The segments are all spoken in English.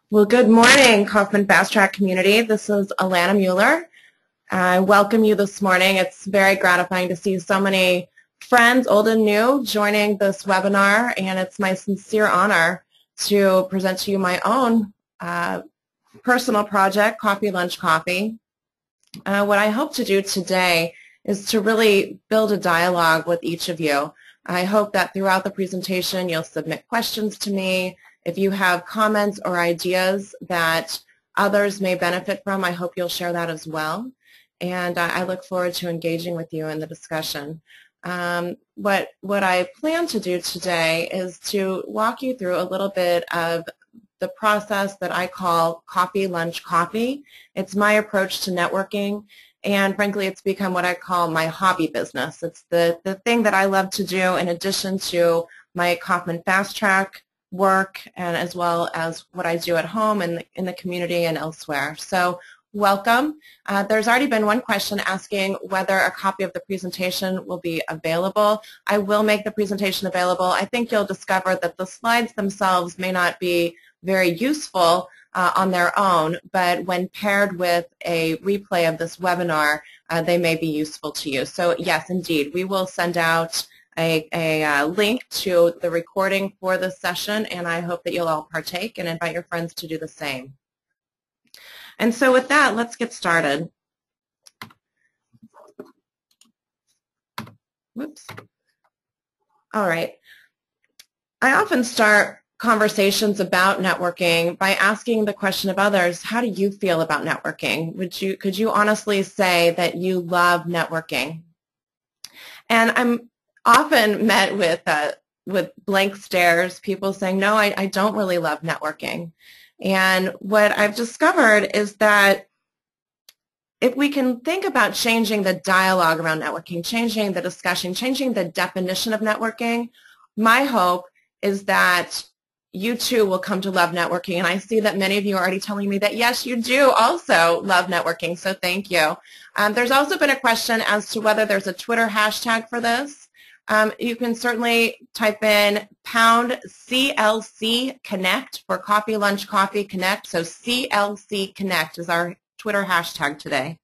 Well, good morning, Kauffman FastTrac community. This is Alana Muller. I welcome you this morning. It's very gratifying to see so many friends, old and new, joining this webinar, and it's my sincere honor to present to you my own personal project, Coffee Lunch Coffee. What I hope to do today is to really build a dialogue with each of you. I hope that throughout the presentation you'll submit questions to me. If you have comments or ideas that others may benefit from, I hope you'll share that as well. And I look forward to engaging with you in the discussion. What I plan to do today is to walk you through a little bit of the process that I call Coffee Lunch Coffee. It's my approach to networking, and frankly it's become what I call my hobby business. It's the thing that I love to do in addition to my Kauffman FastTrac work and as well as what I do at home and in the community and elsewhere. So welcome. There's already been one question asking whether a copy of the presentation will be available. I will make the presentation available. I think you'll discover that the slides themselves may not be very useful on their own, but when paired with a replay of this webinar, they may be useful to you. So yes, indeed, we will send out a link to the recording for this session, and I hope that you'll all partake and invite your friends to do the same. And so with that, let's get started. Whoops. All right. I often start conversations about networking by asking the question of others, how do you feel about networking? Could you honestly say that you love networking? And I'm often met with blank stares, people saying, no, I don't really love networking. And what I've discovered is that if we can think about changing the dialogue around networking, changing the discussion, changing the definition of networking, my hope is that you too will come to love networking. And I see that many of you are already telling me that, yes, you do also love networking, so thank you. There's also been a question as to whether there's a Twitter hashtag for this. You can certainly type in #CLC Connect for Coffee Lunch Coffee Connect. So CLC Connect is our Twitter hashtag today.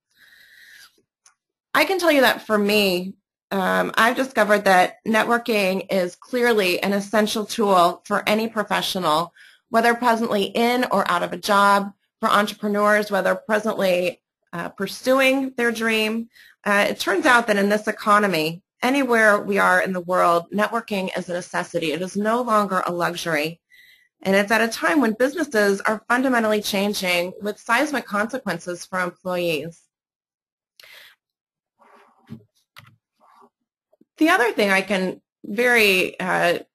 I can tell you that for me, I've discovered that networking is clearly an essential tool for any professional, whether presently in or out of a job, for entrepreneurs, whether presently pursuing their dream. It turns out that in this economy, anywhere we are in the world, networking is a necessity. It is no longer a luxury. And it's at a time when businesses are fundamentally changing with seismic consequences for employees. The other thing I can very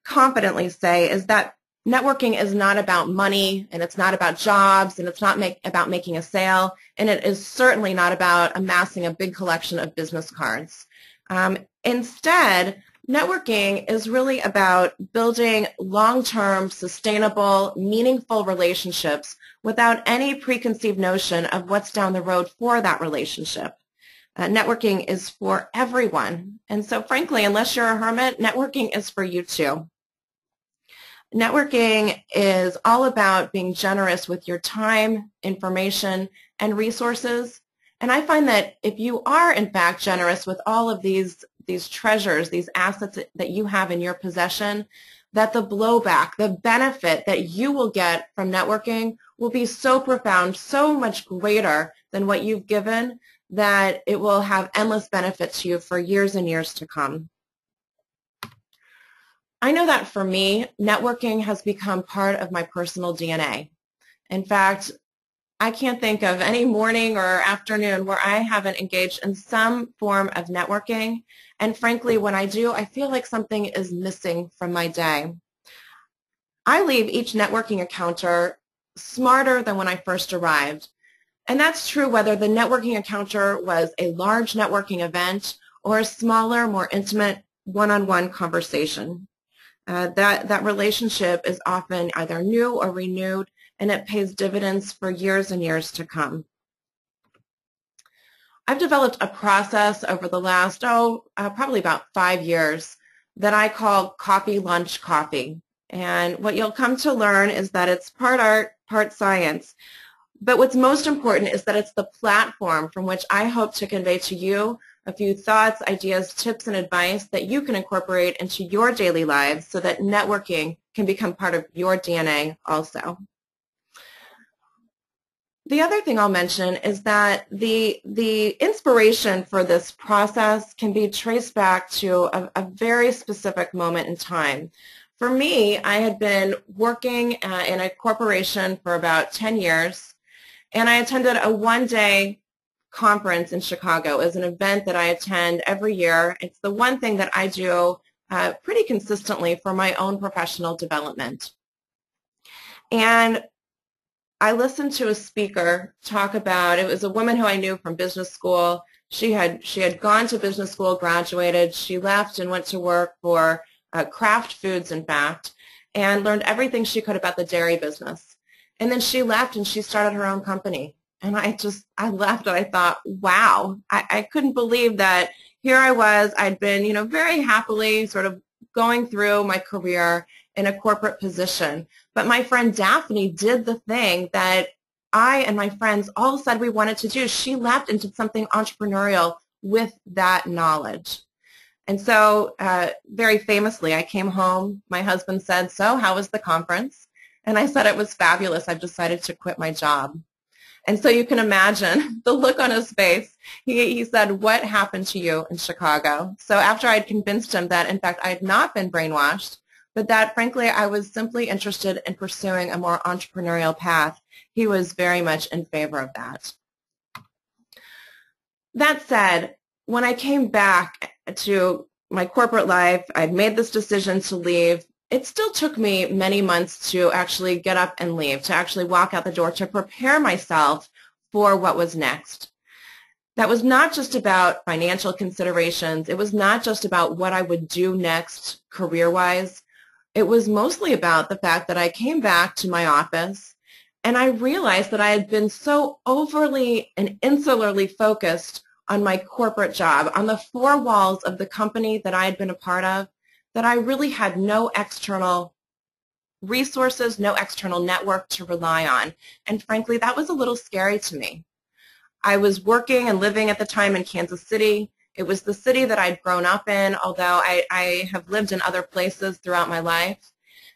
confidently say is that networking is not about money, and it's not about jobs, and it's not about making a sale, and it is certainly not about amassing a big collection of business cards. Instead, networking is really about building long-term, sustainable, meaningful relationships without any preconceived notion of what's down the road for that relationship. Networking is for everyone. And so frankly, unless you're a hermit, networking is for you too. Networking is all about being generous with your time, information, and resources. And I find that if you are, in fact, generous with all of these treasures, these assets that you have in your possession, that the blowback, the benefit that you will get from networking will be so profound, so much greater than what you've given, that it will have endless benefit to you for years and years to come. I know that for me, networking has become part of my personal DNA. In fact, I can't think of any morning or afternoon where I haven't engaged in some form of networking. And frankly, when I do, I feel like something is missing from my day. I leave each networking encounter smarter than when I first arrived. And that's true whether the networking encounter was a large networking event or a smaller, more intimate one-on-one conversation. That relationship is often either new or renewed, and it pays dividends for years and years to come. I've developed a process over the last, probably about 5 years that I call Coffee Lunch Coffee. And what you'll come to learn is that it's part art, part science. But what's most important is that it's the platform from which I hope to convey to you a few thoughts, ideas, tips, and advice that you can incorporate into your daily lives so that networking can become part of your DNA also. The other thing I'll mention is that the inspiration for this process can be traced back to a very specific moment in time. For me, I had been working in a corporation for about 10 years, and I attended a one-day conference in Chicago. It was an event that I attend every year. It's the one thing that I do pretty consistently for my own professional development. And I listened to a speaker talk about, it was a woman who I knew from business school. She had gone to business school, graduated. She left and went to work for Kraft Foods, in fact, and learned everything she could about the dairy business. And then she left and she started her own company. And I left and I thought, wow, I couldn't believe that here I was. I'd been, very happily sort of going through my career in a corporate position. But my friend Daphne did the thing that I and my friends all said we wanted to do. She left and did something entrepreneurial with that knowledge. And so very famously, I came home. My husband said, so how was the conference? And I said it was fabulous. I've decided to quit my job. And so you can imagine the look on his face. He said, what happened to you in Chicago? So after I'd convinced him that, in fact, I had not been brainwashed, but that, frankly, I was simply interested in pursuing a more entrepreneurial path, he was very much in favor of that. That said, when I came back to my corporate life, I'd made this decision to leave. It still took me many months to actually get up and leave, to actually walk out the door, to prepare myself for what was next. That was not just about financial considerations. It was not just about what I would do next career-wise. It was mostly about the fact that I came back to my office and I realized that I had been so overly and insularly focused on my corporate job, on the four walls of the company that I had been a part of, that I really had no external resources, no external network to rely on. And frankly, that was a little scary to me. I was working and living at the time in Kansas City. It was the city that I'd grown up in, although I have lived in other places throughout my life.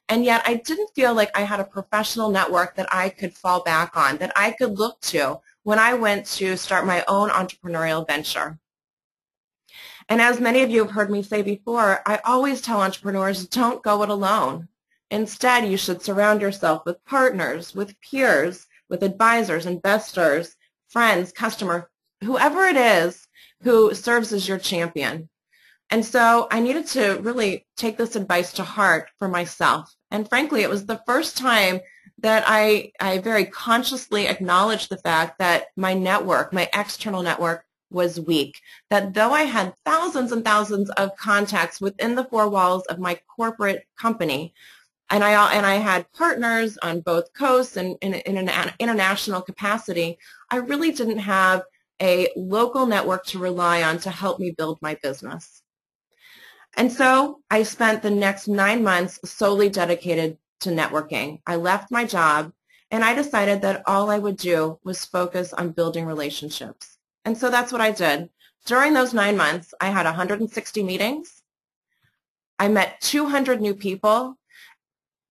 And yet I didn't feel like I had a professional network that I could fall back on, that I could look to when I went to start my own entrepreneurial venture. And as many of you have heard me say before, I always tell entrepreneurs, don't go it alone. Instead, you should surround yourself with partners, with peers, with advisors, investors, friends, customers, whoever it is who serves as your champion. And so I needed to really take this advice to heart for myself. And frankly, it was the first time that I very consciously acknowledged the fact that my network, my external network, was weak. That though I had thousands and thousands of contacts within the four walls of my corporate company, and I had partners on both coasts and in an international capacity, I really didn't have a local network to rely on to help me build my business. And so I spent the next 9 months solely dedicated to networking. I left my job and I decided that all I would do was focus on building relationships. And so that's what I did. During those 9 months, I had 160 meetings. I met 200 new people,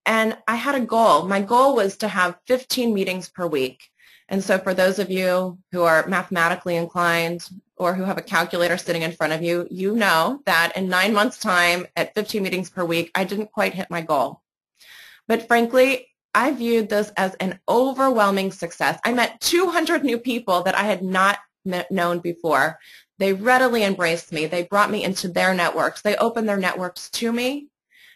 and I had a goal. My goal was to have 15 meetings per week. And so for those of you who are mathematically inclined or who have a calculator sitting in front of you, you know that in 9 months' time at 15 meetings per week, I didn't quite hit my goal. But frankly, I viewed this as an overwhelming success. I met 200 new people that I had not known before. They readily embraced me. They brought me into their networks. They opened their networks to me.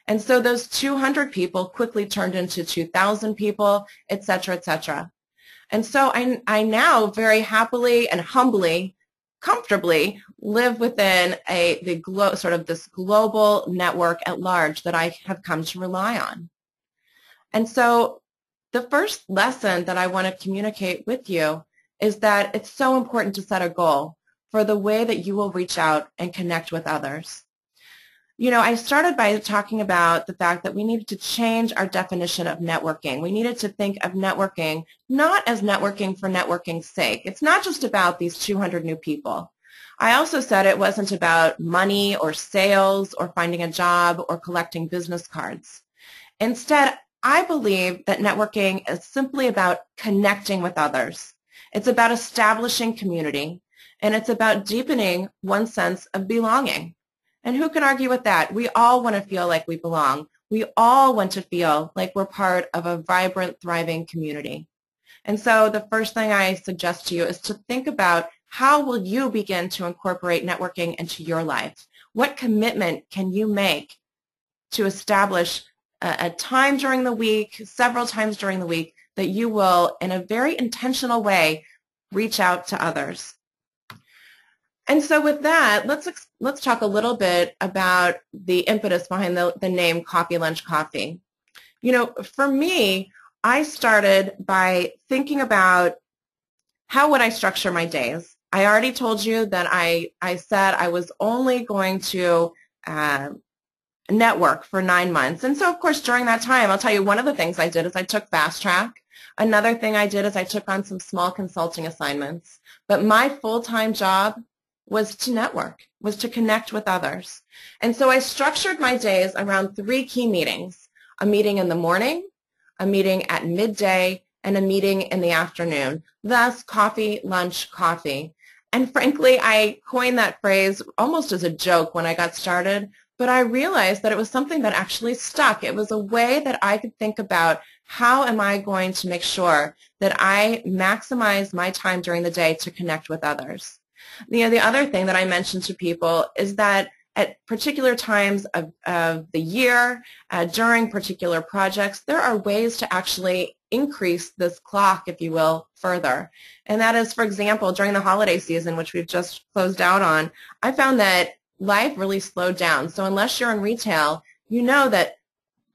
And so those 200 people quickly turned into 2,000 people, et cetera, et cetera. And so I now very happily and humbly, comfortably live within sort of this global network at large that I have come to rely on. And so the first lesson that I want to communicate with you is that it's so important to set a goal for the way that you will reach out and connect with others. I started by talking about the fact that we needed to change our definition of networking. We needed to think of networking not as networking for networking's sake. It's not just about these 200 new people. I also said it wasn't about money or sales or finding a job or collecting business cards. Instead, I believe that networking is simply about connecting with others. It's about establishing community, and it's about deepening one's sense of belonging. And who can argue with that? We all want to feel like we belong. We all want to feel like we're part of a vibrant, thriving community. And so the first thing I suggest to you is to think about how will you begin to incorporate networking into your life? What commitment can you make to establish a time during the week, several times during the week, that you will, in a very intentional way, reach out to others? And so with that, let's talk a little bit about the impetus behind the name Coffee Lunch Coffee. For me, I started by thinking about how would I structure my days. I already told you that I said I was only going to network for 9 months. And so, of course, during that time, I'll tell you one of the things I did is I took FastTrac. Another thing I did is I took on some small consulting assignments. But my full-time job was to network, was to connect with others. And so I structured my days around 3 key meetings: a meeting in the morning, a meeting at midday, and a meeting in the afternoon. Thus, coffee, lunch, coffee. And frankly, I coined that phrase almost as a joke when I got started, but I realized that it was something that actually stuck. It was a way that I could think about how am I going to make sure that I maximize my time during the day to connect with others. The other thing that I mentioned to people is that at particular times of the year, during particular projects, there are ways to actually increase this clock, if you will, further. And that is, for example, during the holiday season, which we've just closed out on, I found that life really slowed down. So unless you're in retail, you know that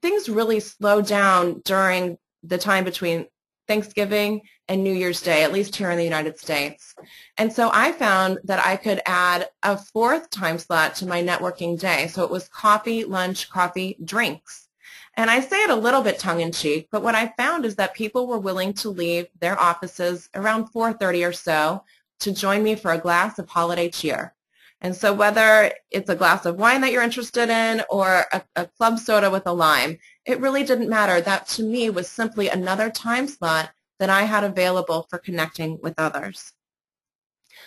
things really slow down during the time between Thanksgiving and New Year's Day, at least here in the United States. And so I found that I could add a 4th time slot to my networking day. So it was coffee, lunch, coffee, drinks. And I say it a little bit tongue-in-cheek, but what I found is that people were willing to leave their offices around 4:30 or so to join me for a glass of holiday cheer. And so whether it's a glass of wine that you're interested in or a club soda with a lime, it really didn't matter. That to me was simply another time slot that I had available for connecting with others.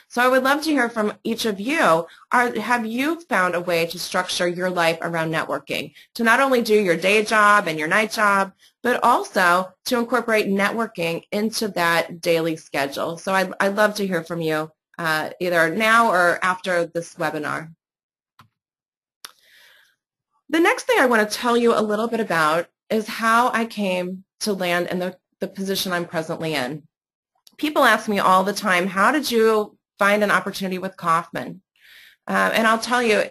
So I would love to hear from each of you. Have you found a way to structure your life around networking, to not only do your day job and your night job, but also to incorporate networking into that daily schedule? So I'd love to hear from you either now or after this webinar. The next thing I want to tell you a little bit about is how I came to land in the position I'm presently in. People ask me all the time, how did you find an opportunity with Kauffman? And I'll tell you,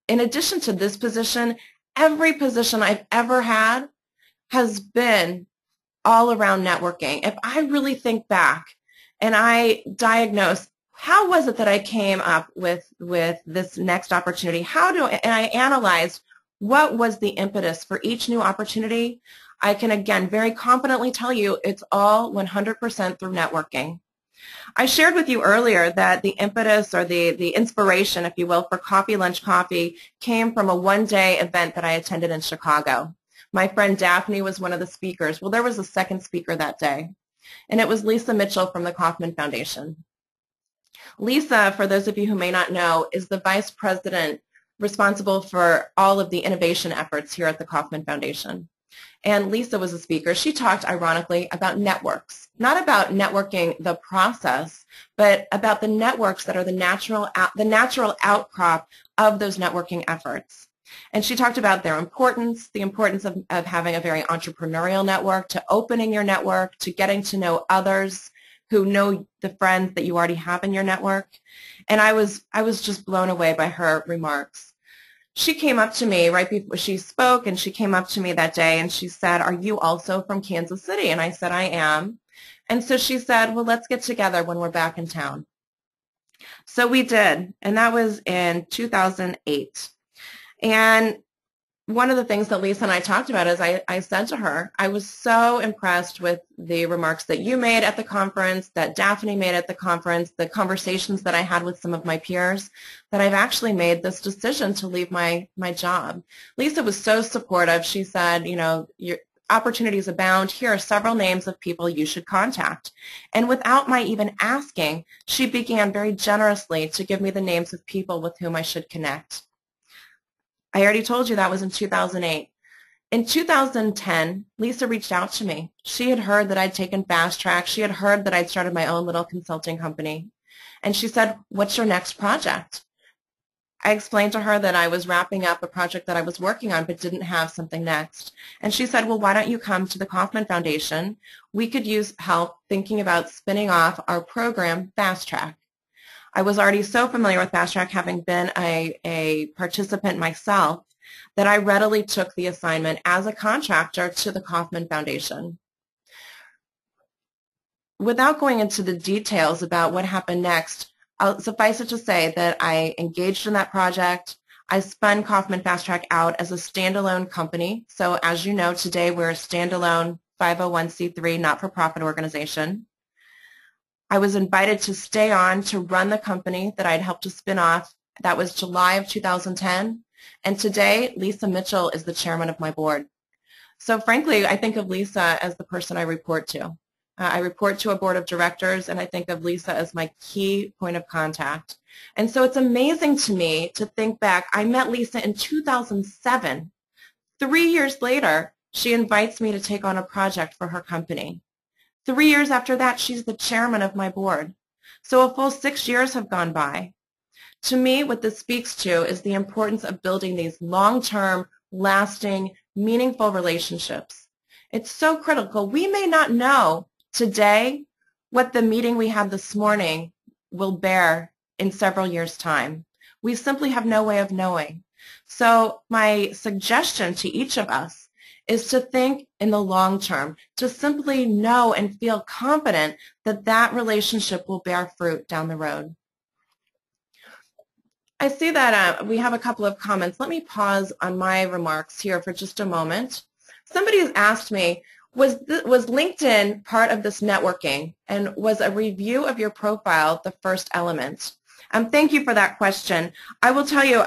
in addition to this position, every position I've ever had has been all around networking. If I really think back and I diagnose how was it that I came up with this next opportunity, and I analyzed what was the impetus for each new opportunity, I can again very confidently tell you it's all 100% through networking. I shared with you earlier that the impetus or the inspiration, if you will, for Coffee Lunch Coffee came from a one-day event that I attended in Chicago. My friend Daphne was one of the speakers. Well, there was a second speaker that day, and it was Lisa Mitchell from the Kauffman Foundation. Lisa, for those of you who may not know, is the vice president responsible for all of the innovation efforts here at the Kauffman Foundation. And Lisa was a speaker. She talked, ironically, about networks, not about networking the process, but about the networks that are the natural outcrop of those networking efforts. And she talked about their importance, the importance of having a very entrepreneurial network, to opening your network, to getting to know others who know the friends that you already have in your network. And I was just blown away by her remarks. She came up to me right before she spoke, and she came up to me that day and she said, "Are you also from Kansas City?" And I said, "I am." And so she said, "Well, let's get together when we're back in town." So we did, and that was in 2008. And one of the things that Lisa and I talked about is I said to her, I was so impressed with the remarks that you made at the conference, that Daphne made at the conference, the conversations that I had with some of my peers, that I've actually made this decision to leave my job. Lisa was so supportive. She said, you know, your opportunities abound. Here are several names of people you should contact. And without my even asking, she began very generously to give me the names of people with whom I should connect. I already told you that was in 2008. In 2010, Lisa reached out to me. She had heard that I'd taken FastTrac. She had heard that I'd started my own little consulting company. And she said, what's your next project? I explained to her that I was wrapping up a project that I was working on but didn't have something next. And she said, well, why don't you come to the Kauffman Foundation? We could use help thinking about spinning off our program, FastTrac. I was already so familiar with FastTrac, having been a participant myself, that I readily took the assignment as a contractor to the Kauffman Foundation. Without going into the details about what happened next, I'll suffice it to say that I engaged in that project. I spun Kauffman FastTrac out as a standalone company. So as you know, today we're a standalone 501c3 not-for-profit organization. I was invited to stay on to run the company that I'd helped to spin off. That was July of 2010. And today, Lisa Mitchell is the chairman of my board. So frankly, I think of Lisa as the person I report to. I report to a board of directors, and I think of Lisa as my key point of contact. And so it's amazing to me to think back. I met Lisa in 2007. 3 years later, she invites me to take on a project for her company. 3 years after that, she's the chairman of my board. So a full 6 years have gone by. To me, what this speaks to is the importance of building these long-term, lasting, meaningful relationships. It's so critical. We may not know today what the meeting we had this morning will bear in several years' time. We simply have no way of knowing. So my suggestion to each of us is to think in the long term, to simply know and feel confident that that relationship will bear fruit down the road. I see that we have a couple of comments. Let me pause on my remarks here for just a moment. Somebody has asked me, was LinkedIn part of this networking, and was a review of your profile the first element? Thank you for that question. I will tell you,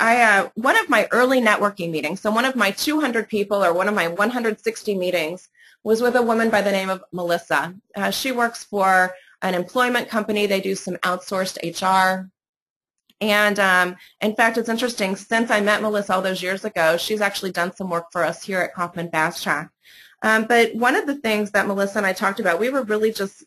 one of my early networking meetings, so one of my 200 people or one of my 160 meetings was with a woman by the name of Melissa. She works for an employment company. They do some outsourced HR. And in fact, it's interesting, since I met Melissa all those years ago, she's actually done some work for us here at Kauffman FastTrac. But one of the things that Melissa and I talked about, we were really just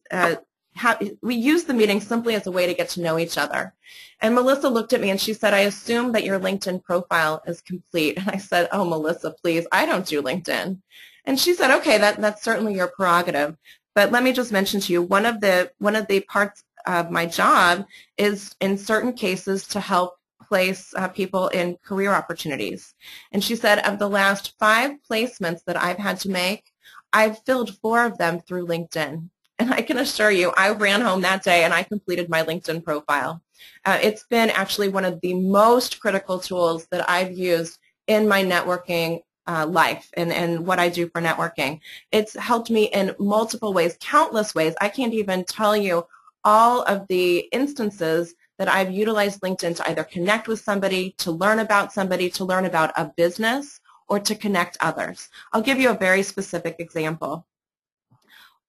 we used the meeting simply as a way to get to know each other. And Melissa looked at me and she said, I assume that your LinkedIn profile is complete. And I said, oh, Melissa, please, I don't do LinkedIn. And she said, okay, that's certainly your prerogative. But let me just mention to you, one of the parts of my job is in certain cases to help place people in career opportunities. And she said, of the last 5 placements that I've had to make, I've filled 4 of them through LinkedIn. And I can assure you, I ran home that day and I completed my LinkedIn profile. It's been actually one of the most critical tools that I've used in my networking life and what I do for networking. It's helped me in multiple ways, countless ways. I can't even tell you all of the instances that I've utilized LinkedIn to either connect with somebody, to learn about a business, or to connect others. I'll give you a very specific example.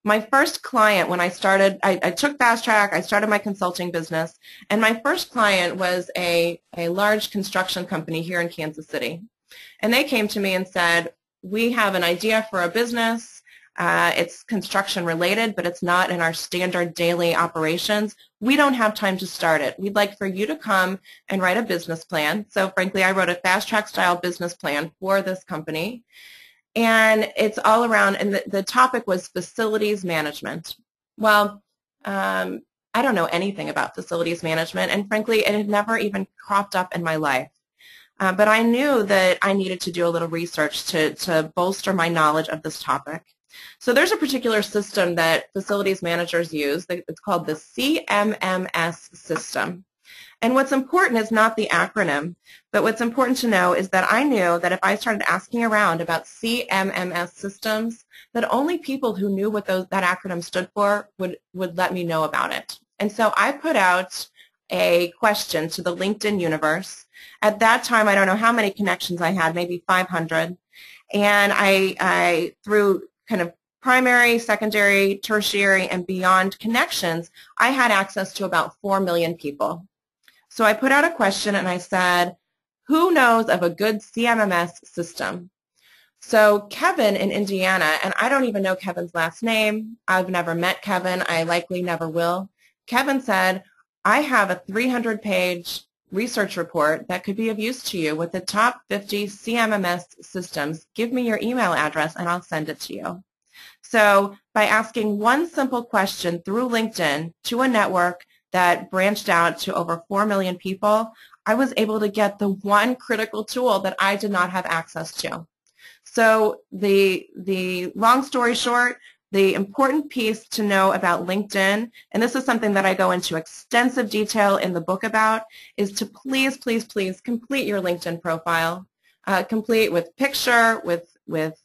My first client, when I started, I took FastTrac, I started my consulting business, and my first client was a large construction company here in Kansas City. And they came to me and said, we have an idea for a business. It's construction related, but it's not in our standard daily operations. We don't have time to start it. We'd like for you to come and write a business plan. So frankly, I wrote a FastTrac style business plan for this company. And it's all around, and the topic was facilities management. Well, I don't know anything about facilities management, and frankly, it had never even cropped up in my life. But I knew that I needed to do a little research to bolster my knowledge of this topic. So there's a particular system that facilities managers use. It's called the CMMS system. And what's important is not the acronym, but what's important to know is that I knew that if I started asking around about CMMS systems, that only people who knew what that acronym stood for would let me know about it. And so I put out a question to the LinkedIn universe. At that time, I don't know how many connections I had, maybe 500. And I through kind of primary, secondary, tertiary, and beyond connections, I had access to about 4 million people. So I put out a question and I said, who knows of a good CMMS system? So Kevin in Indiana, and I don't even know Kevin's last name. I've never met Kevin. I likely never will. Kevin said, I have a 300-page research report that could be of use to you with the top 50 CMMS systems. Give me your email address and I'll send it to you. So by asking one simple question through LinkedIn to a network that branched out to over 4 million people, I was able to get the one critical tool that I did not have access to. So the long story short, the important piece to know about LinkedIn, and this is something that I go into extensive detail in the book about, is to please, please, please complete your LinkedIn profile. Complete with picture, with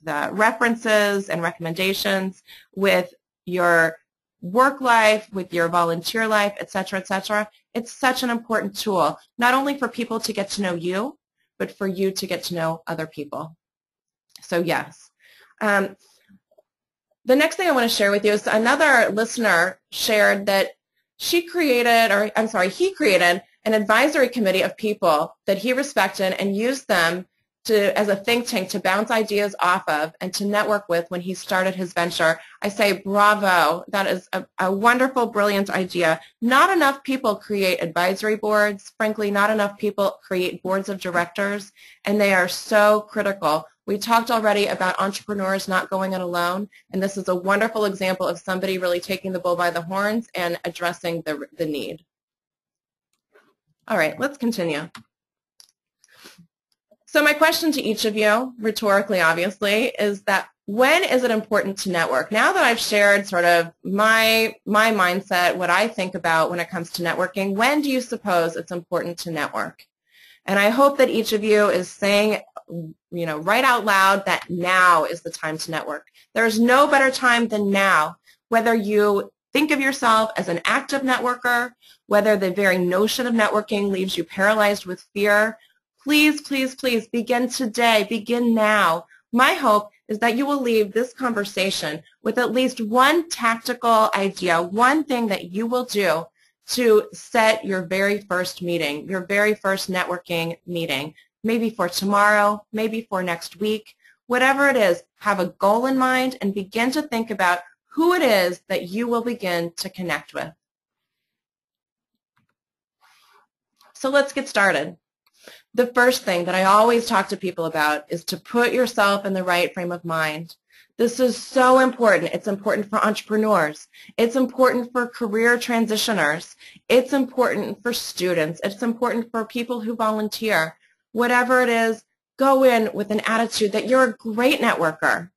references and recommendations, with your work life, with your volunteer life, et cetera, et cetera. It's such an important tool, not only for people to get to know you, but for you to get to know other people. So yes. The next thing I want to share with you is another listener shared that he created an advisory committee of people that he respected and used them as a think tank to bounce ideas off of and to network with when he started his venture. I say bravo. That is a wonderful, brilliant idea. Not enough people create advisory boards. Frankly, not enough people create boards of directors, and they are so critical. We talked already about entrepreneurs not going it alone, and this is a wonderful example of somebody really taking the bull by the horns and addressing the need. All right, let's continue. So my question to each of you, rhetorically obviously, is that when is it important to network? Now that I've shared sort of my mindset, what I think about when it comes to networking, when do you suppose it's important to network? And I hope that each of you is saying, right out loud that now is the time to network. There is no better time than now, whether you think of yourself as an active networker, whether the very notion of networking leaves you paralyzed with fear. Please, please, please begin today, begin now. My hope is that you will leave this conversation with at least one tactical idea, one thing that you will do to set your very first meeting, your very first networking meeting, maybe for tomorrow, maybe for next week, whatever it is, have a goal in mind and begin to think about who it is that you will begin to connect with. So let's get started. The first thing that I always talk to people about is to put yourself in the right frame of mind. This is so important. It's important for entrepreneurs. It's important for career transitioners. It's important for students. It's important for people who volunteer. Whatever it is, go in with an attitude that you're a great networker,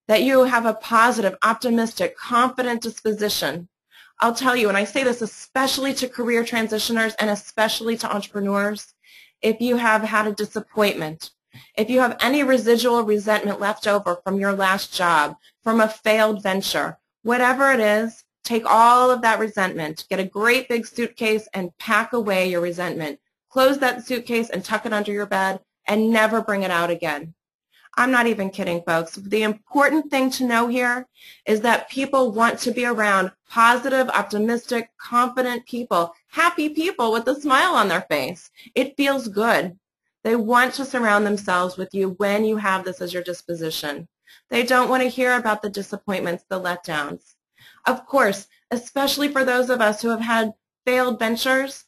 that you have a positive, optimistic, confident disposition. I'll tell you, and I say this especially to career transitioners and especially to entrepreneurs, if you have had a disappointment, if you have any residual resentment left over from your last job, from a failed venture, whatever it is, take all of that resentment, get a great big suitcase and pack away your resentment. Close that suitcase and tuck it under your bed and never bring it out again. I'm not even kidding, folks. The important thing to know here is that people want to be around positive, optimistic, confident people, happy people with a smile on their face. It feels good. They want to surround themselves with you when you have this as your disposition. They don't want to hear about the disappointments, the letdowns. Of course, especially for those of us who have had failed ventures,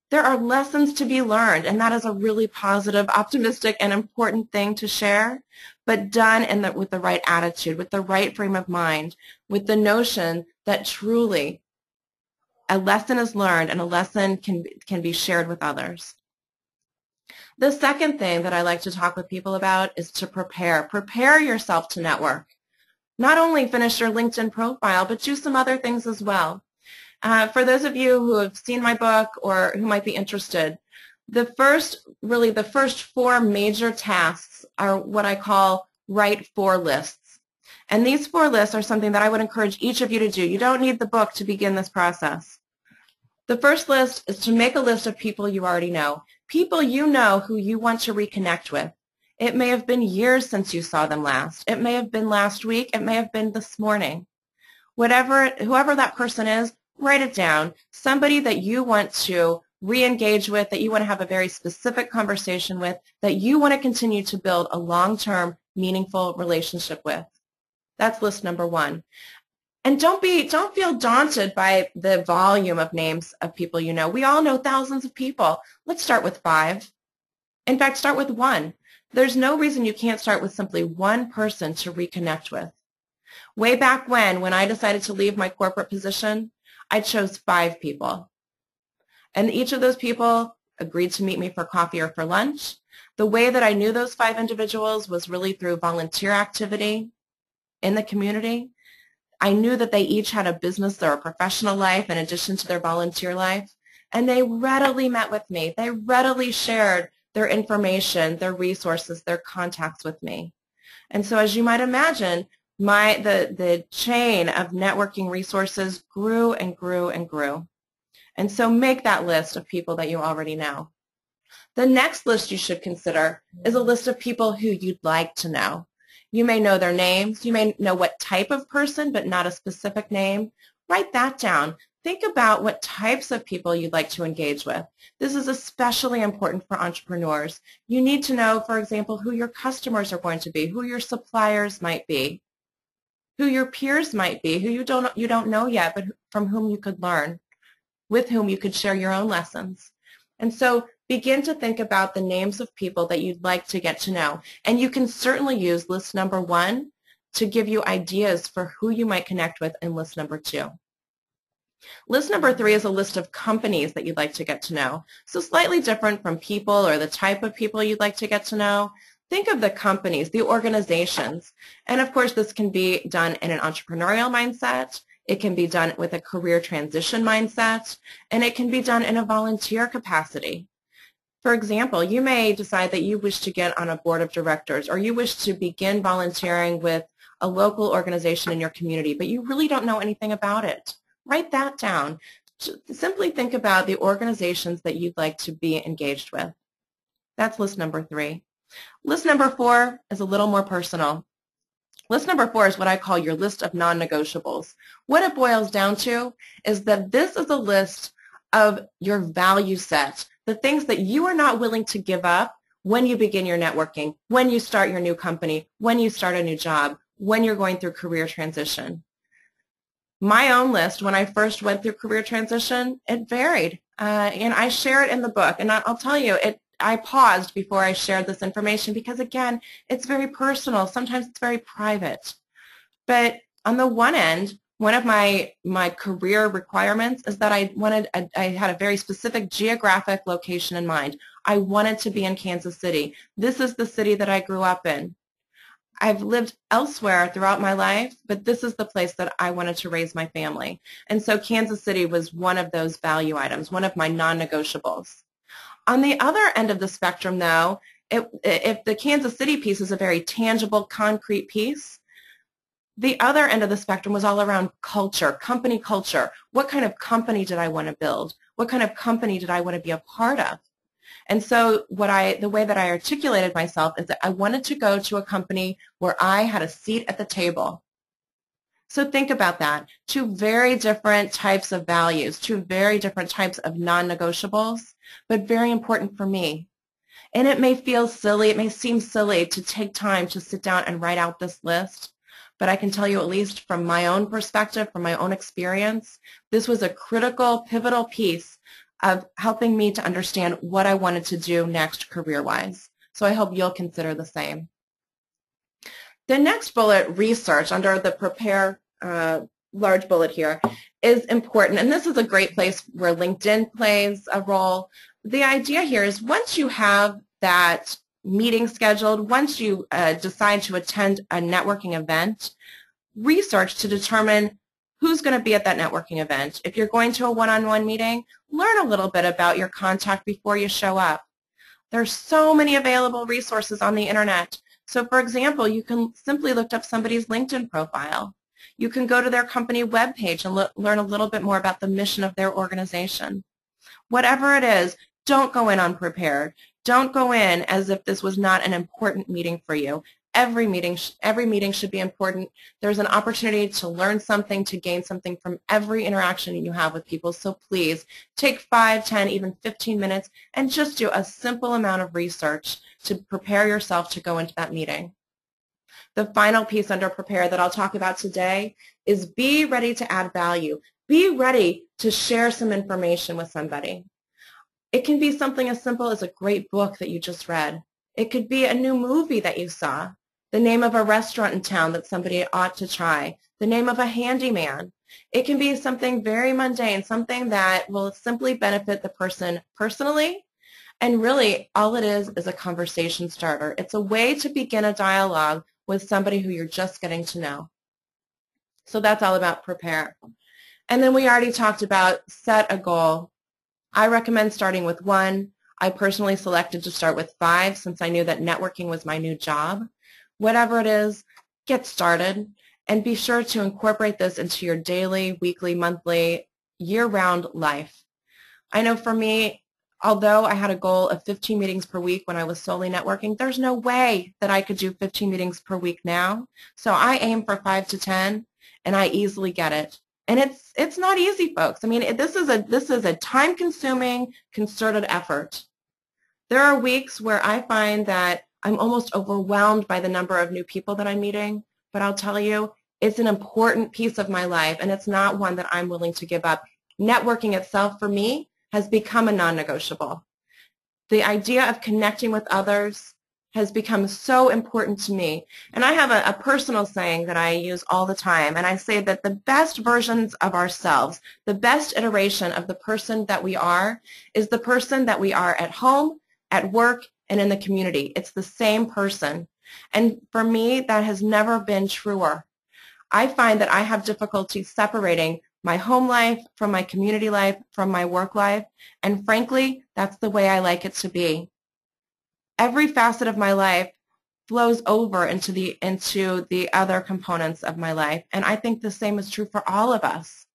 there are lessons to be learned, and that is a really positive, optimistic, and important thing to share, but done with the right attitude, with the right frame of mind, with the notion that truly a lesson is learned and a lesson can be shared with others. The second thing that I like to talk with people about is to prepare. Prepare yourself to network. Not only finish your LinkedIn profile, but do some other things as well. For those of you who have seen my book or who might be interested, the first 4 major tasks are what I call write 4 lists. And these 4 lists are something that I would encourage each of you to do. You don't need the book to begin this process. The first list is to make a list of people you already know, people you know who you want to reconnect with. It may have been years since you saw them last. It may have been last week. It may have been this morning. Whoever that person is, write it down. Somebody that you want to re-engage with, that you want to have a very specific conversation with, that you want to continue to build a long-term, meaningful relationship with. That's list number 1. And don't feel daunted by the volume of names of people you know. We all know thousands of people. Let's start with 5. In fact, start with 1. There's no reason you can't start with simply 1 person to reconnect with. Way back when I decided to leave my corporate position, I chose 5 people. And each of those people agreed to meet me for coffee or for lunch. The way that I knew those 5 individuals was really through volunteer activity in the community. I knew that they each had a business or a professional life in addition to their volunteer life, and they readily met with me. They readily shared their information, their resources, their contacts with me. And so as you might imagine, the chain of networking resources grew and grew and grew. And so make that list of people that you already know. The next list you should consider is a list of people who you'd like to know. You may know their names. You may know what type of person, but not a specific name. Write that down. Think about what types of people you'd like to engage with. This is especially important for entrepreneurs. You need to know, for example, who your customers are going to be, who your suppliers might be, who your peers might be, who you don't know yet, but from whom you could learn, with whom you could share your own lessons. And so begin to think about the names of people that you'd like to get to know. And you can certainly use list number 1 to give you ideas for who you might connect with in list number 2. List number 3 is a list of companies that you'd like to get to know. So slightly different from people or the type of people you'd like to get to know. Think of the companies, the organizations. And of course, this can be done in an entrepreneurial mindset. It can be done with a career transition mindset, and it can be done in a volunteer capacity. For example, you may decide that you wish to get on a board of directors, or you wish to begin volunteering with a local organization in your community, but you really don't know anything about it. Write that down. Simply think about the organizations that you'd like to be engaged with. That's list number 3. List number 4 is a little more personal. List number 4 is what I call your list of non-negotiables. What it boils down to is that this is a list of your value set, the things that you are not willing to give up when you begin your networking, when you start your new company, when you start a new job, when you're going through career transition. My own list, when I first went through career transition, it varied. And I share it in the book. And I'll tell you, I paused before I shared this information because, again, it's very personal. Sometimes it's very private. But on the one end, one of my career requirements is that I had a very specific geographic location in mind. I wanted to be in Kansas City. This is the city that I grew up in. I've lived elsewhere throughout my life, but this is the place that I wanted to raise my family. And so Kansas City was one of those value items, one of my non-negotiables. On the other end of the spectrum, though, if the Kansas City piece is a very tangible, concrete piece, the other end of the spectrum was all around culture, company culture. What kind of company did I want to build? What kind of company did I want to be a part of? And so the way that I articulated myself is that I wanted to go to a company where I had a seat at the table. So think about that. 2 very different types of values, 2 very different types of non-negotiables, but very important for me. And it may feel silly, it may seem silly to take time to sit down and write out this list, but I can tell you, at least from my own perspective, from my own experience, this was a critical, pivotal piece of helping me to understand what I wanted to do next career-wise. So I hope you'll consider the same. The next bullet, research, under the prepare large bullet here, is important. And this is a great place where LinkedIn plays a role. The idea here is once you have that meeting scheduled, once you decide to attend a networking event, research to determine who's going to be at that networking event. If you're going to a one-on-one meeting, learn a little bit about your contact before you show up. There's so many available resources on the internet. So for example, you can simply look up somebody's LinkedIn profile. You can go to their company webpage and learn a little bit more about the mission of their organization. Whatever it is, don't go in unprepared. Don't go in as if this was not an important meeting for you. Every meeting should be important. There's an opportunity to learn something, to gain something from every interaction you have with people. So please take 5, 10, even 15 minutes and just do a simple amount of research to prepare yourself to go into that meeting. The final piece under prepare that I'll talk about today is be ready to add value. Be ready to share some information with somebody. It can be something as simple as a great book that you just read. It could be a new movie that you saw, the name of a restaurant in town that somebody ought to try, the name of a handyman. It can be something very mundane, something that will simply benefit the person personally, and really all it is a conversation starter. It's a way to begin a dialogue with somebody who you're just getting to know. So that's all about prepare. And then we already talked about set a goal. I recommend starting with 1. I personally selected to start with 5 since I knew that networking was my new job. Whatever it is, get started and be sure to incorporate this into your daily, weekly, monthly, year-round life. I know for me, although I had a goal of 15 meetings per week when I was solely networking, there's no way that I could do 15 meetings per week now. So I aim for 5 to 10, and I easily get it. And it's not easy, folks. I mean, this is a time-consuming, concerted effort. There are weeks where I find that I'm almost overwhelmed by the number of new people that I'm meeting, but I'll tell you, it's an important piece of my life, and it's not one that I'm willing to give up. Networking itself, for me, has become a non-negotiable. The idea of connecting with others has become so important to me. And I have a personal saying that I use all the time, and I say that the best versions of ourselves, the best iteration of the person that we are, is the person that we are at home, at work, and in the community. It's the same person. And for me, that has never been truer. I find that I have difficulty separating my home life from my community life, from my work life, and frankly, that's the way I like it to be. Every facet of my life flows over into the other components of my life, and I think the same is true for all of us.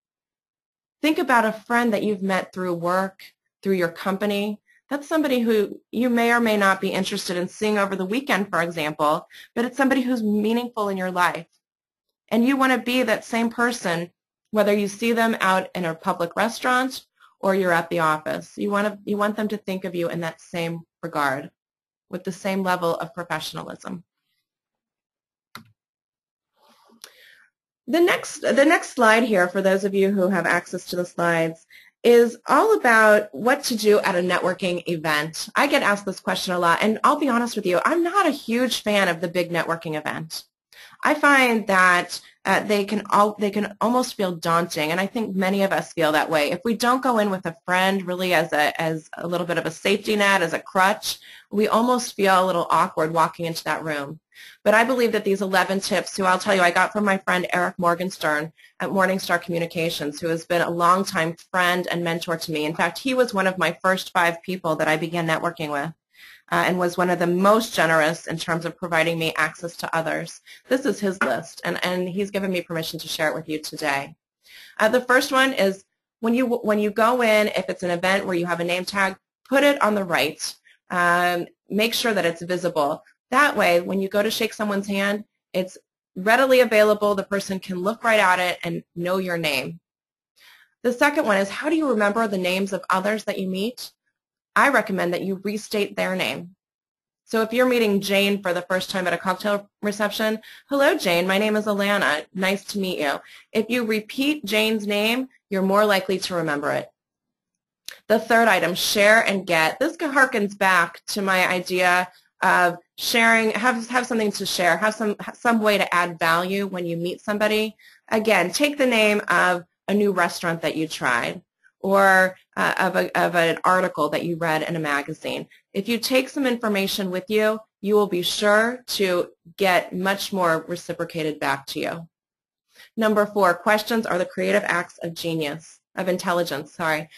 Think about a friend that you've met through work, through your company. That's somebody who you may or may not be interested in seeing over the weekend, for example, but it's somebody who's meaningful in your life. And you want to be that same person, whether you see them out in a public restaurant or you're at the office. You want them to think of you in that same regard, with the same level of professionalism. The next slide here, for those of you who have access to the slides, is all about what to do at a networking event. I get asked this question a lot, and I'll be honest with you, I'm not a huge fan of the big networking event. I find that they can almost feel daunting, and I think many of us feel that way. If we don't go in with a friend really as a little bit of a safety net, as a crutch, we almost feel a little awkward walking into that room. But I believe that these 11 tips, who I'll tell you I got from my friend Eric Morgenstern at Morningstar Communications, who has been a longtime friend and mentor to me. In fact, he was one of my first 5 people that I began networking with. And was one of the most generous in terms of providing me access to others. This is his list, and he's given me permission to share it with you today. The first one is when you go in, if it's an event where you have a name tag, put it on the right. Make sure that it's visible. That way, when you go to shake someone's hand, it's readily available. The person can look right at it and know your name. The second one is, how do you remember the names of others that you meet? I recommend that you restate their name. So if you're meeting Jane for the first time at a cocktail reception, hello Jane, my name is Alana, nice to meet you. If you repeat Jane's name, you're more likely to remember it. The third item, share and get. This harkens back to my idea of sharing, have something to share, have some way to add value when you meet somebody. Again, take the name of a new restaurant that you tried, or of an article that you read in a magazine. If you take some information with you, you will be sure to get much more reciprocated back to you. Number 4, questions are the creative acts of intelligence, sorry.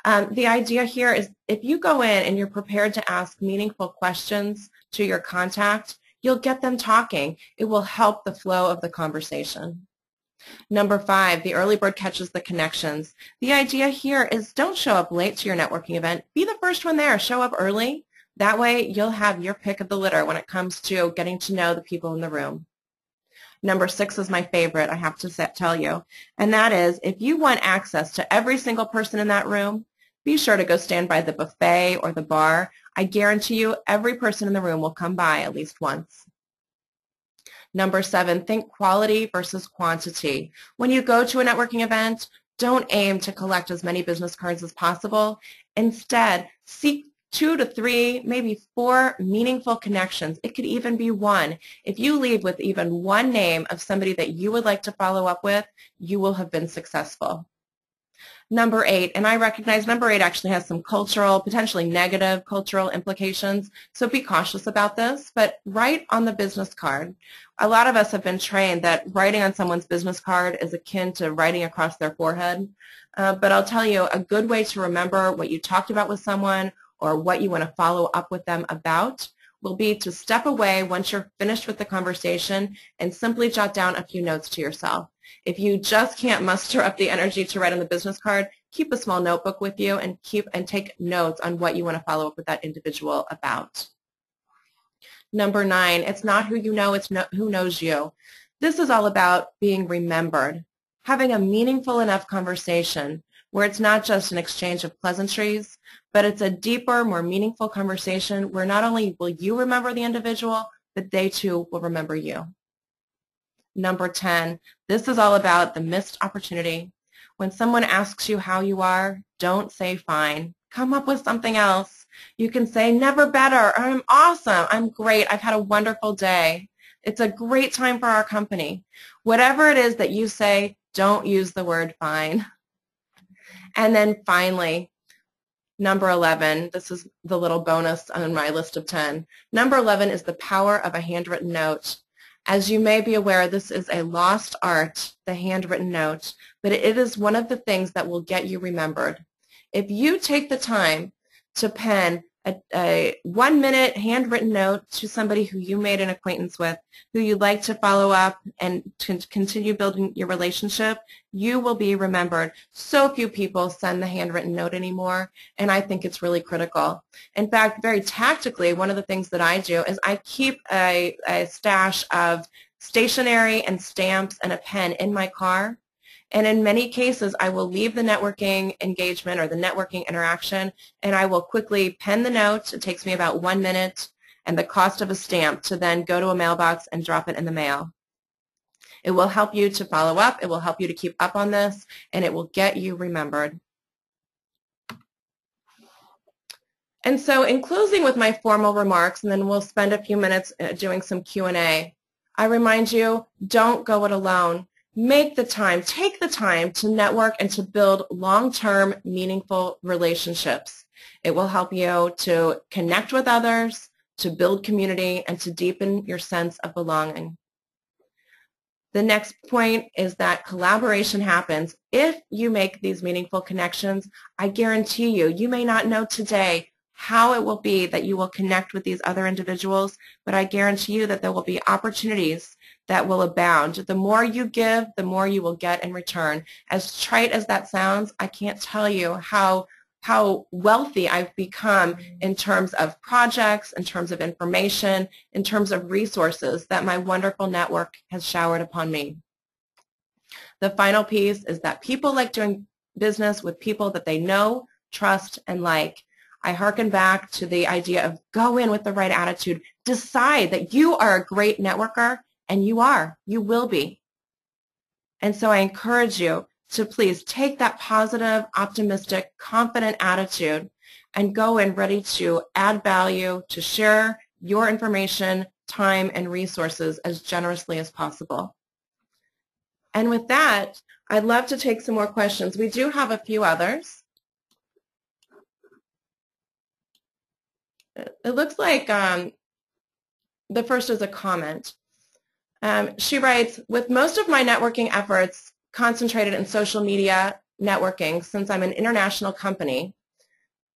The idea here is if you go in and you're prepared to ask meaningful questions to your contact, you'll get them talking. It will help the flow of the conversation. Number 5, the early bird catches the connections. The idea here is don't show up late to your networking event. Be the first one there. Show up early. That way you'll have your pick of the litter when it comes to getting to know the people in the room. Number 6 is my favorite, I have to tell you, and that is if you want access to every single person in that room, be sure to go stand by the buffet or the bar. I guarantee you every person in the room will come by at least once. Number 7, think quality versus quantity. When you go to a networking event, don't aim to collect as many business cards as possible. Instead, seek 2 to 3, maybe 4 meaningful connections. It could even be 1. If you leave with even 1 name of somebody that you would like to follow up with, you will have been successful. Number 8, and I recognize number 8 actually has some cultural, potentially negative cultural implications, so be cautious about this, but write on the business card. A lot of us have been trained that writing on someone's business card is akin to writing across their forehead, but I'll tell you, a good way to remember what you talked about with someone or what you want to follow up with them about will be to step away once you're finished with the conversation and simply jot down a few notes to yourself. If you just can't muster up the energy to write on the business card, keep a small notebook with you and take notes on what you want to follow up with that individual about. Number 9, it's not who you know, it's who knows you. This is all about being remembered, having a meaningful enough conversation where it's not just an exchange of pleasantries, but it's a deeper, more meaningful conversation where not only will you remember the individual, but they too will remember you. Number 10, this is all about the missed opportunity. When someone asks you how you are, don't say fine. Come up with something else. You can say never better, I'm awesome, I'm great, I've had a wonderful day. It's a great time for our company. Whatever it is that you say, don't use the word fine. And then finally, number 11, this is the little bonus on my list of 10. Number 11 is the power of a handwritten note. As you may be aware, this is a lost art, the handwritten note, but it is one of the things that will get you remembered. If you take the time to pen a 1-minute handwritten note to somebody who you made an acquaintance with, who you'd like to follow up and continue building your relationship, you will be remembered. So few people send the handwritten note anymore, and I think it's really critical. In fact, very tactically, one of the things that I do is I keep a stash of stationery and stamps and a pen in my car. And in many cases, I will leave the networking engagement or the networking interaction, and I will quickly pen the note. It takes me about 1 minute and the cost of a stamp to then go to a mailbox and drop it in the mail. It will help you to follow up. It will help you to keep up on this, and it will get you remembered. And so in closing with my formal remarks, and then we'll spend a few minutes doing some Q&A, I remind you, don't go it alone. Make the time, take the time to network and to build long-term, meaningful relationships. It will help you to connect with others, to build community, and to deepen your sense of belonging. The next point is that collaboration happens. If you make these meaningful connections, I guarantee you, you may not know today how it will be that you will connect with these other individuals, but I guarantee you that there will be opportunities that will abound. The more you give, the more you will get in return. As trite as that sounds, I can't tell you how wealthy I've become in terms of projects, in terms of information, in terms of resources that my wonderful network has showered upon me. The final piece is that people like doing business with people that they know, trust, and like. I hearken back to the idea of go in with the right attitude. Decide that you are a great networker, and you are. You will be. And so I encourage you to please take that positive, optimistic, confident attitude and go in ready to add value, to share your information, time, and resources as generously as possible. And with that, I'd love to take some more questions. We do have a few others. It looks like the first is a comment. She writes, with most of my networking efforts concentrated in social media networking since I'm an international company,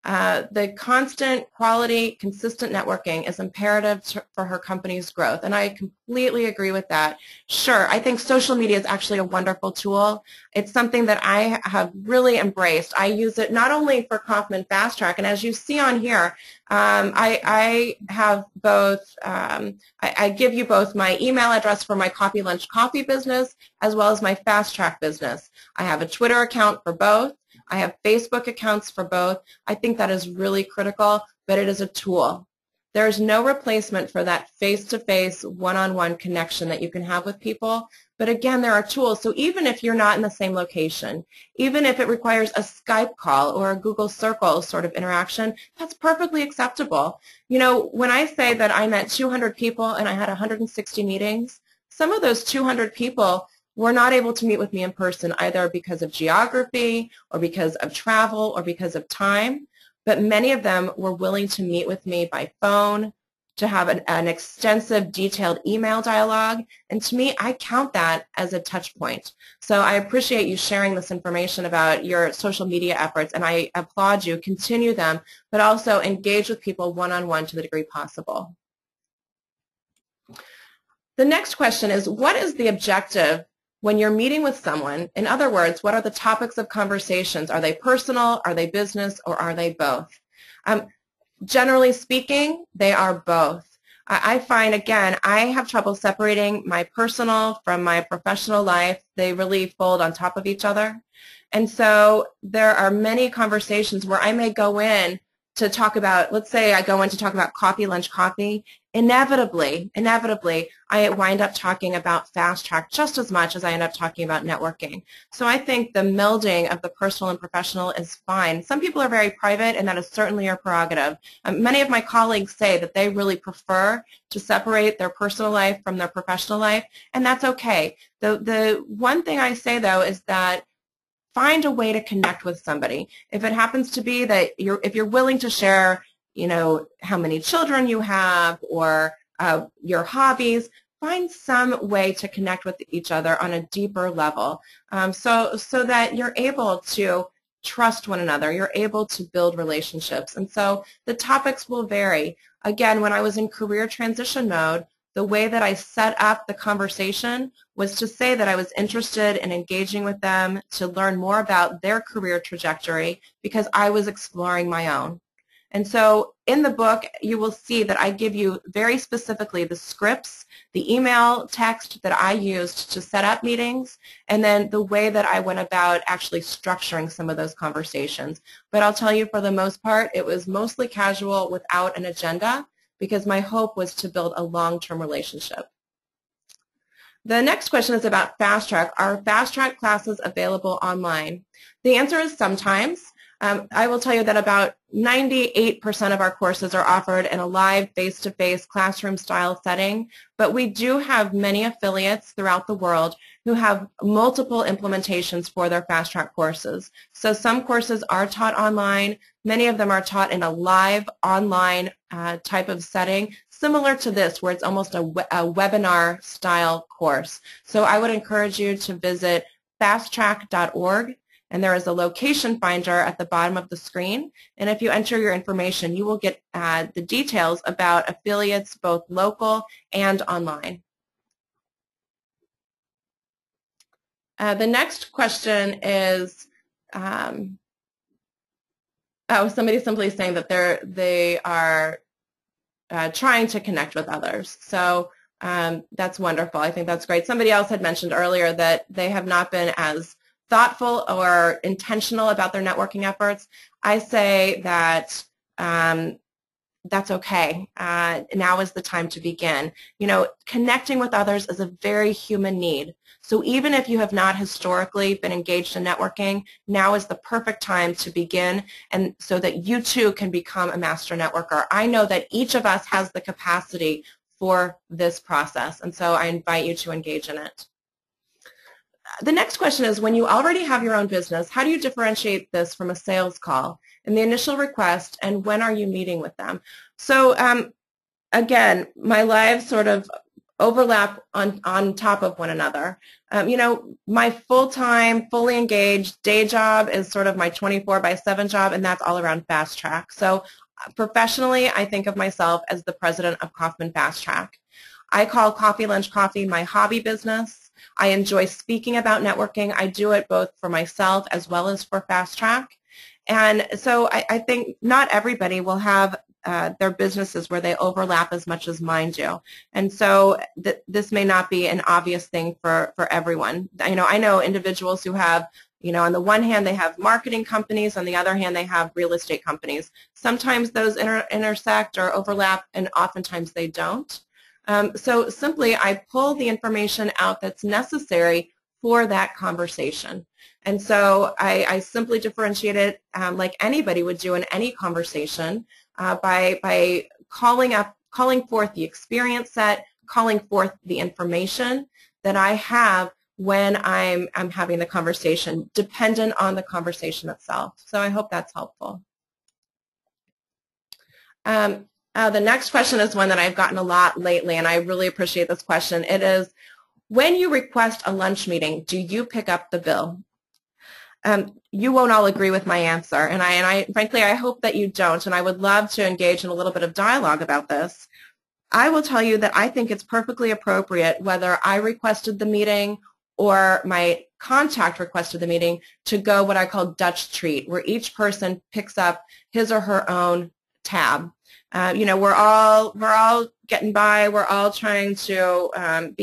the constant, quality, consistent networking is imperative for her company's growth, and I completely agree with that. Sure, I think social media is actually a wonderful tool. It's something that I have really embraced. I use it not only for Kauffman FastTrac, and as you see on here, I have both, I give you both my email address for my Coffee Lunch Coffee business as well as my FastTrac business. I have a Twitter account for both. I have Facebook accounts for both. I think that is really critical, but it is a tool. There is no replacement for that face-to-face, one-on-one connection that you can have with people. But again, there are tools. So even if you're not in the same location, even if it requires a Skype call or a Google Circle sort of interaction, that's perfectly acceptable. You know, when I say that I met 200 people and I had 160 meetings, some of those 200 people were not able to meet with me in person either because of geography or because of travel or because of time, but many of them were willing to meet with me by phone, to have an extensive, detailed email dialogue, and to me, I count that as a touch point. So I appreciate you sharing this information about your social media efforts, and I applaud you. Continue them, but also engage with people one-on-one to the degree possible. The next question is, what is the objective when you're meeting with someone? In other words, what are the topics of conversations? Are they personal, are they business, or are they both? Generally speaking, they are both. I find, again, I have trouble separating my personal from my professional life. They really fold on top of each other. And so there are many conversations where I may go in to talk about, let's say I go in to talk about Coffee Lunch Coffee. Inevitably, I wind up talking about FastTrac just as much as I end up talking about networking. So I think the melding of the personal and professional is fine. Some people are very private, and that is certainly your prerogative. Many of my colleagues say that they really prefer to separate their personal life from their professional life, and that's okay. The one thing I say, though, is that find a way to connect with somebody. If it happens to be that if you're willing to share, you know, how many children you have or your hobbies, find some way to connect with each other on a deeper level, so that you're able to trust one another, you're able to build relationships. And so the topics will vary. Again, when I was in career transition mode, the way that I set up the conversation was to say that I was interested in engaging with them to learn more about their career trajectory because I was exploring my own. And so in the book, you will see that I give you very specifically the scripts, the email text that I used to set up meetings, and then the way that I went about actually structuring some of those conversations. But I'll tell you, for the most part, it was mostly casual without an agenda, because my hope was to build a long-term relationship. The next question is about FastTrac. Are FastTrac classes available online? The answer is sometimes. I will tell you that about 98% of our courses are offered in a live, face-to-face, classroom-style setting, but we do have many affiliates throughout the world who have multiple implementations for their FastTrac courses. So some courses are taught online. Many of them are taught in a live, online type of setting, similar to this, where it's almost a webinar-style course. So I would encourage you to visit fasttrac.org. And there is a location finder at the bottom of the screen. And if you enter your information, you will get the details about affiliates, both local and online. The next question is, somebody simply saying that they are trying to connect with others. So that's wonderful. I think that's great. Somebody else had mentioned earlier that they have not been as thoughtful or intentional about their networking efforts. I say that that's okay. Now is the time to begin. You know, connecting with others is a very human need. So even if you have not historically been engaged in networking, now is the perfect time to begin, and so that you too can become a master networker. I know that each of us has the capacity for this process, and so I invite you to engage in it. The next question is, when you already have your own business, how do you differentiate this from a sales call in the initial request, and when are you meeting with them? So again, my live sort of overlap on top of one another. You know, my full-time, fully engaged day job is sort of my 24/7 job, and that's all around FastTrac. So professionally, I think of myself as the president of Kauffman FastTrac. I call Coffee Lunch Coffee my hobby business. I enjoy speaking about networking. I do it both for myself as well as for FastTrac. And so I think not everybody will have their businesses where they overlap as much as mine do. And so this may not be an obvious thing for everyone. You know, I know individuals who have, you know, on the one hand they have marketing companies, on the other hand they have real estate companies. Sometimes those intersect or overlap, and oftentimes they don't. So simply I pull the information out that's necessary for that conversation. And so I simply differentiate it like anybody would do in any conversation by calling forth the experience set, calling forth the information that I have when I'm having the conversation, dependent on the conversation itself. So I hope that's helpful. The next question is one that I've gotten a lot lately, and I really appreciate this question. It is, when you request a lunch meeting, do you pick up the bill? You won't all agree with my answer, and I frankly, I hope that you don't, and I would love to engage in a little bit of dialogue about this. I will tell you that I think it's perfectly appropriate, whether I requested the meeting or my contact requested the meeting, to go what I call Dutch treat, where each person picks up his or her own tab. You know, we're all getting by. We're all trying to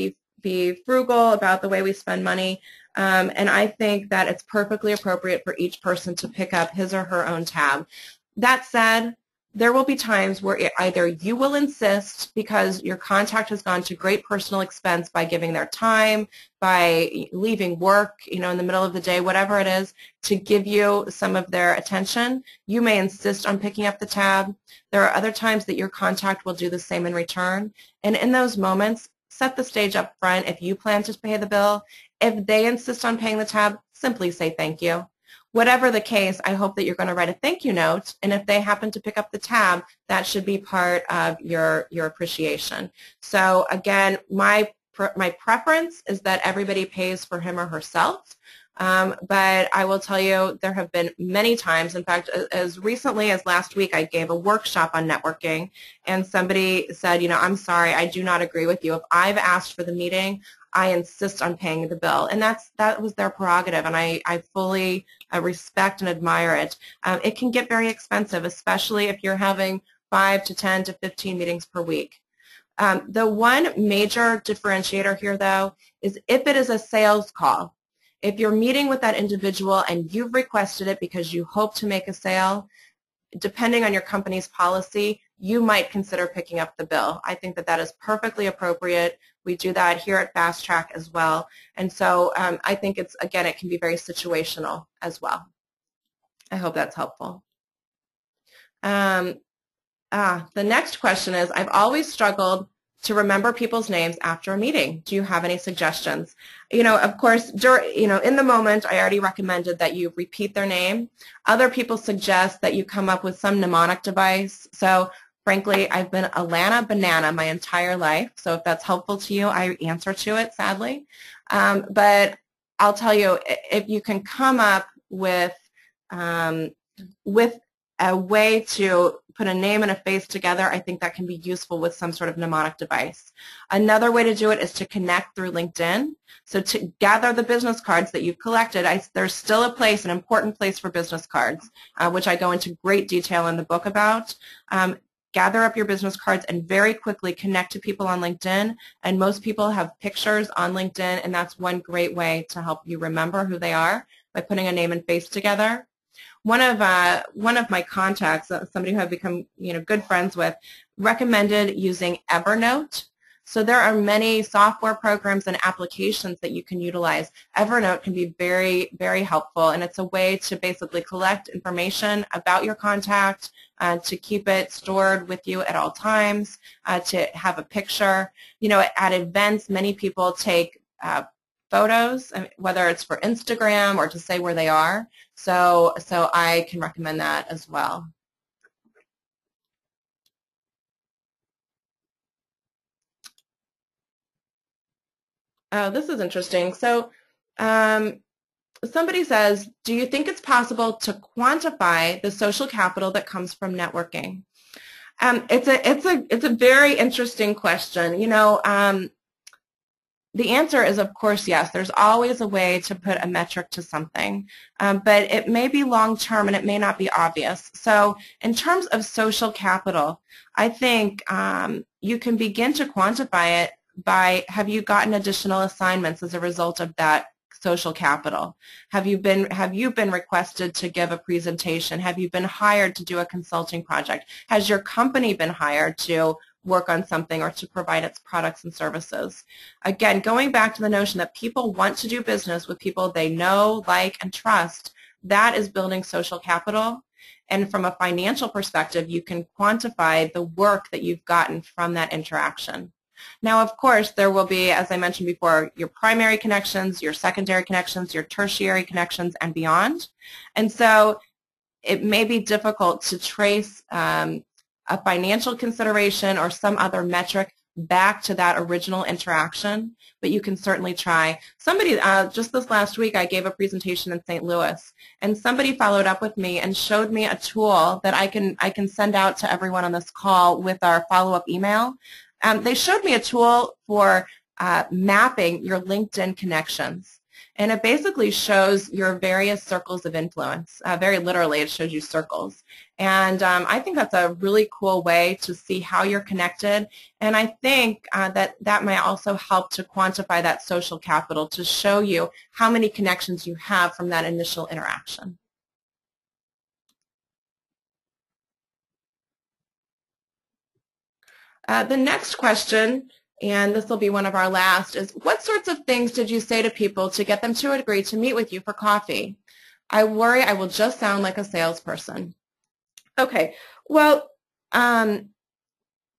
be frugal about the way we spend money. And I think that it's perfectly appropriate for each person to pick up his or her own tab. That said, there will be times where either you will insist because your contact has gone to great personal expense by giving their time, by leaving work, you know, in the middle of the day, whatever it is, to give you some of their attention. You may insist on picking up the tab. There are other times that your contact will do the same in return. And in those moments, set the stage up front if you plan to pay the bill. If they insist on paying the tab, simply say thank you. Whatever the case, I hope that you're going to write a thank you note, and if they happen to pick up the tab, that should be part of your appreciation. So again, my preference is that everybody pays for him or herself, but I will tell you there have been many times, in fact, as recently as last week, I gave a workshop on networking, and somebody said, you know, I'm sorry, I do not agree with you. If I've asked for the meeting, I insist on paying the bill, and that was their prerogative, and I fully respect and admire it. It can get very expensive, especially if you're having 5 to 10 to 15 meetings per week. The one major differentiator here, though, is if it is a sales call. If you're meeting with that individual and you've requested it because you hope to make a sale, depending on your company's policy, you might consider picking up the bill. I think that that is perfectly appropriate. We do that here at FastTrac as well. And so I think it's, again, it can be very situational as well. I hope that's helpful. The next question is, I've always struggled to remember people's names after a meeting. Do you have any suggestions? You know, of course, in the moment, I already recommended that you repeat their name. Other people suggest that you come up with some mnemonic device. So frankly, I've been Alana Banana my entire life. So if that's helpful to you, I answer to it, sadly. But I'll tell you, if you can come up with a way to put a name and a face together, I think that can be useful with some sort of mnemonic device. Another way to do it is to connect through LinkedIn. So to gather the business cards that you've collected, there's still a place, an important place for business cards, which I go into great detail in the book about. Gather up your business cards and very quickly connect to people on LinkedIn. And most people have pictures on LinkedIn, and that's one great way to help you remember who they are by putting a name and face together. One of my contacts, somebody who I've become good friends with, recommended using Evernote. So there are many software programs and applications that you can utilize. Evernote can be very, very helpful, and it's a way to basically collect information about your contact, to keep it stored with you at all times, to have a picture. At events, many people take photos, whether it's for Instagram or to say where they are. So I can recommend that as well. Oh, this is interesting. So somebody says, do you think it's possible to quantify the social capital that comes from networking? It's a very interesting question. The answer is, of course, yes. There's always a way to put a metric to something, but it may be long-term and it may not be obvious. So in terms of social capital, I think you can begin to quantify it by, have you gotten additional assignments as a result of that social capital? Have you been requested to give a presentation? Have you been hired to do a consulting project? Has your company been hired to work on something or to provide its products and services? Again, going back to the notion that people want to do business with people they know, like, and trust, that is building social capital. And from a financial perspective, you can quantify the work that you've gotten from that interaction. Now, of course, there will be, as I mentioned before, your primary connections, your secondary connections, your tertiary connections, and beyond. And so it may be difficult to trace a financial consideration or some other metric back to that original interaction, but you can certainly try. Somebody, just this last week, I gave a presentation in St. Louis, and somebody followed up with me and showed me a tool that I can send out to everyone on this call with our follow-up email. They showed me a tool for mapping your LinkedIn connections. And it basically shows your various circles of influence. Very literally, it shows you circles. And I think that's a really cool way to see how you're connected. And I think that might also help to quantify that social capital, to show you how many connections you have from that initial interaction. The next question, and this will be one of our last, is what sorts of things did you say to people to get them to agree to meet with you for coffee? I worry I will just sound like a salesperson. Okay, well,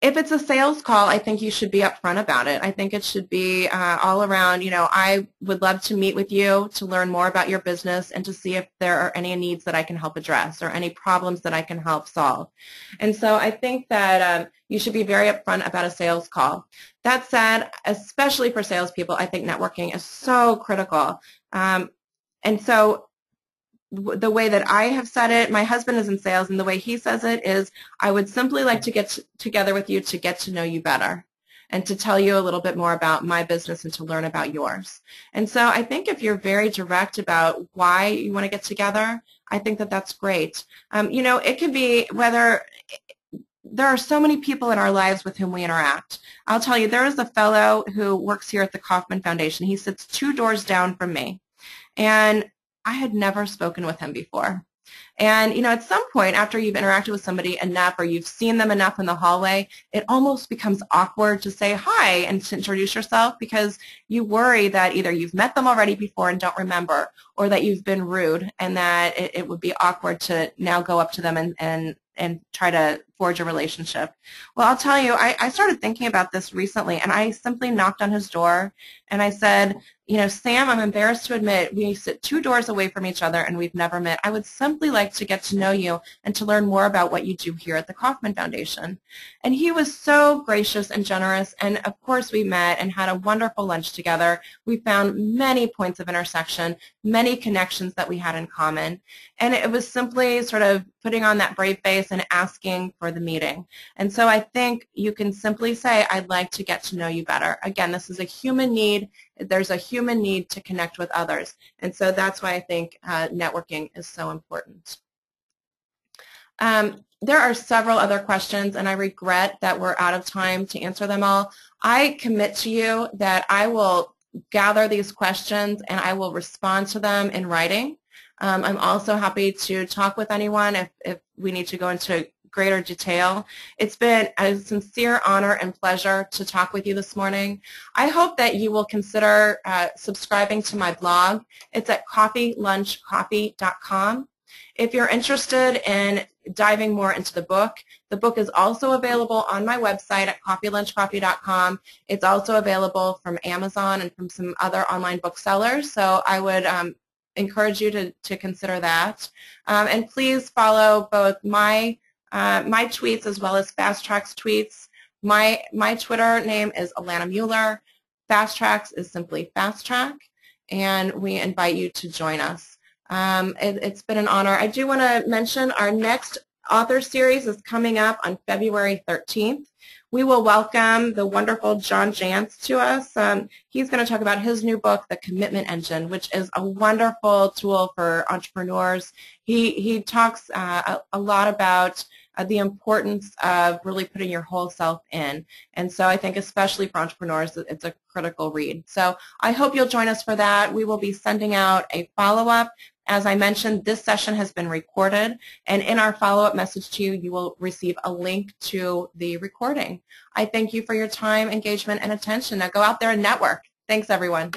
if it's a sales call, I think you should be upfront about it. I think it should be all around, I would love to meet with you to learn more about your business and to see if there are any needs that I can help address or any problems that I can help solve. And so I think that you should be very upfront about a sales call. That said, especially for salespeople, I think networking is so critical. And so the way that I have said it, my husband is in sales, and the way he says it is, I would simply like to get together with you to get to know you better and to tell you a little bit more about my business and to learn about yours. And so I think if you're very direct about why you want to get together, I think that that's great. It can be whether there are so many people in our lives with whom we interact. I'll tell you, there is a fellow who works here at the Kauffman Foundation. He sits 2 doors down from me. And I had never spoken with him before. And, at some point after you've interacted with somebody enough or you've seen them enough in the hallway, it almost becomes awkward to say hi and to introduce yourself because you worry that either you've met them already before and don't remember or that you've been rude and that it would be awkward to now go up to them and try to forge a relationship. Well, I'll tell you, I started thinking about this recently, and I simply knocked on his door, and I said, Sam, I'm embarrassed to admit we sit 2 doors away from each other and we've never met. I would simply like to get to know you and to learn more about what you do here at the Kauffman Foundation. And he was so gracious and generous, and of course we met and had a wonderful lunch together. We found many points of intersection, many connections that we had in common, and it was simply sort of putting on that brave face and asking for the meeting. And so I think you can simply say, I'd like to get to know you better. Again, this is a human need. There's a human need to connect with others. And so that's why I think networking is so important. There are several other questions, and I regret that we're out of time to answer them all. I commit to you that I will gather these questions and I will respond to them in writing. I'm also happy to talk with anyone if we need to go into greater detail. It's been a sincere honor and pleasure to talk with you this morning. I hope that you will consider subscribing to my blog. It's at coffeelunchcoffee.com. If you're interested in diving more into the book is also available on my website at coffeelunchcoffee.com. It's also available from Amazon and from some other online booksellers, so I would encourage you to consider that. And please follow both my tweets as well as FastTrac's tweets. My Twitter name is Alana Muller. FastTracs is simply FastTrac, and we invite you to join us. It's been an honor. I do want to mention our next author series is coming up on February 13th. We will welcome the wonderful John Jantz to us. He's going to talk about his new book, The Commitment Engine, which is a wonderful tool for entrepreneurs. He talks a lot about the importance of really putting your whole self in. And so I think especially for entrepreneurs, it's a critical read. So I hope you'll join us for that. We will be sending out a follow-up. As I mentioned, this session has been recorded, and in our follow-up message to you, you will receive a link to the recording. I thank you for your time, engagement, and attention. Now go out there and network. Thanks, everyone.